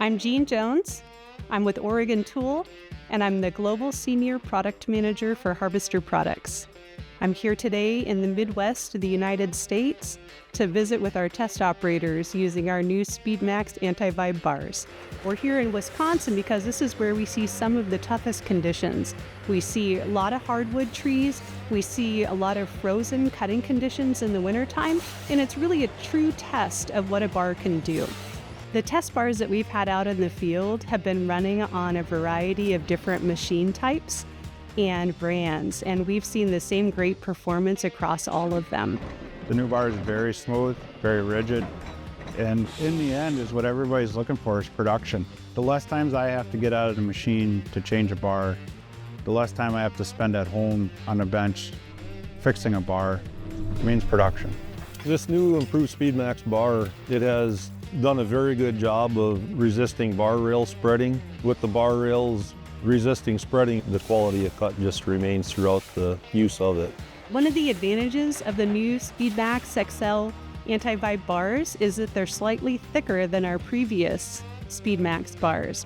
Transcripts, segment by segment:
I'm Jean Jones. I'm with Oregon Tool, and I'm the Global Senior Product Manager for Harvester Products. I'm here today in the Midwest of the United States to visit with our test operators using our new SpeedMax Anti-Vibe bars. We're here in Wisconsin because this is where we see some of the toughest conditions. We see a lot of hardwood trees, we see a lot of frozen cutting conditions in the wintertime, and it's really a true test of what a bar can do. The test bars that we've had out in the field have been running on a variety of different machine types and brands, and we've seen the same great performance across all of them. The new bar is very smooth, very rigid, and in the end is what everybody's looking for is production. The less times I have to get out of the machine to change a bar, the less time I have to spend at home on a bench fixing a bar means production. This new improved SpeedMax bar, it has done a very good job of resisting bar rail spreading. With the bar rails resisting spreading, the quality of cut just remains throughout the use of it. One of the advantages of the new SpeedMax XL Anti-Vibe bars is that they're slightly thicker than our previous SpeedMax bars.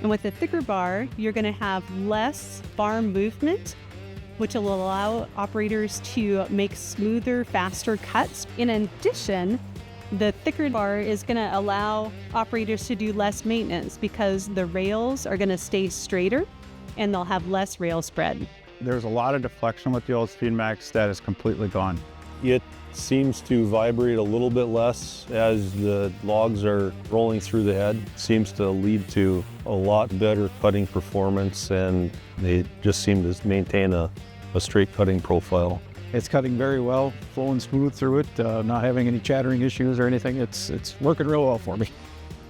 And with a thicker bar, you're going to have less bar movement, which will allow operators to make smoother, faster cuts. In addition, the thicker bar is going to allow operators to do less maintenance because the rails are going to stay straighter and they'll have less rail spread. There's a lot of deflection with the old SpeedMax that is completely gone. It seems to vibrate a little bit less as the logs are rolling through the head. It seems to lead to a lot better cutting performance, and they just seem to maintain a straight cutting profile. It's cutting very well, flowing smooth through it, not having any chattering issues or anything. It's working real well for me.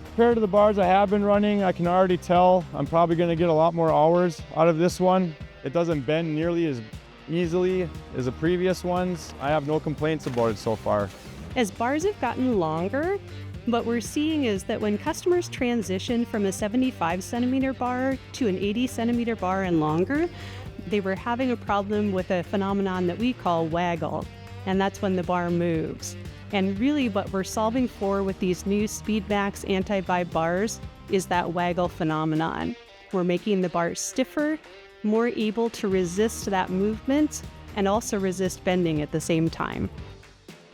Compared to the bars I have been running, I can already tell I'm probably going to get a lot more hours out of this one. It doesn't bend nearly as easily as the previous ones. I have no complaints about it so far. As bars have gotten longer, what we're seeing is that when customers transition from a 75 centimeter bar to an 80 centimeter bar and longer, they were having a problem with a phenomenon that we call waggle, and that's when the bar moves. And really what we're solving for with these new SpeedMax Anti-Vibe bars is that waggle phenomenon. We're making the bar stiffer, more able to resist that movement, and also resist bending at the same time.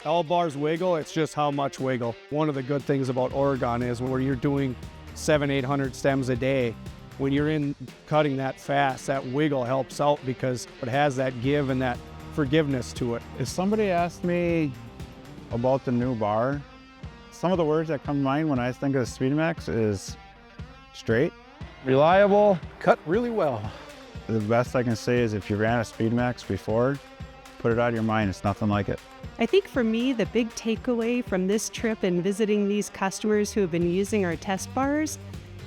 All bars wiggle, it's just how much wiggle. One of the good things about Oregon is where you're doing 700-800 stems a day, when you're in cutting that fast, that wiggle helps out because it has that give and that forgiveness to it. If somebody asked me about the new bar, some of the words that come to mind when I think of SpeedMax is straight, Reliable. Cut really well. The best I can say is if you ran a SpeedMax before, put it out of your mind, it's nothing like it. I think for me, the big takeaway from this trip and visiting these customers who have been using our test bars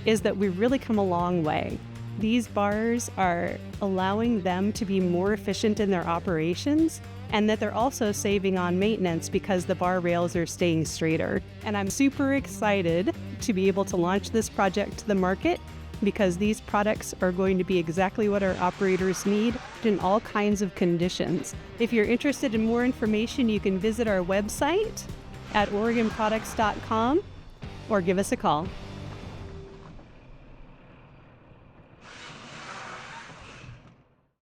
is that we've really come a long way. These bars are allowing them to be more efficient in their operations, and that they're also saving on maintenance because the bar rails are staying straighter. And I'm super excited to be able to launch this project to the market because these products are going to be exactly what our operators need in all kinds of conditions. If you're interested in more information, you can visit our website at oregonproducts.com or give us a call.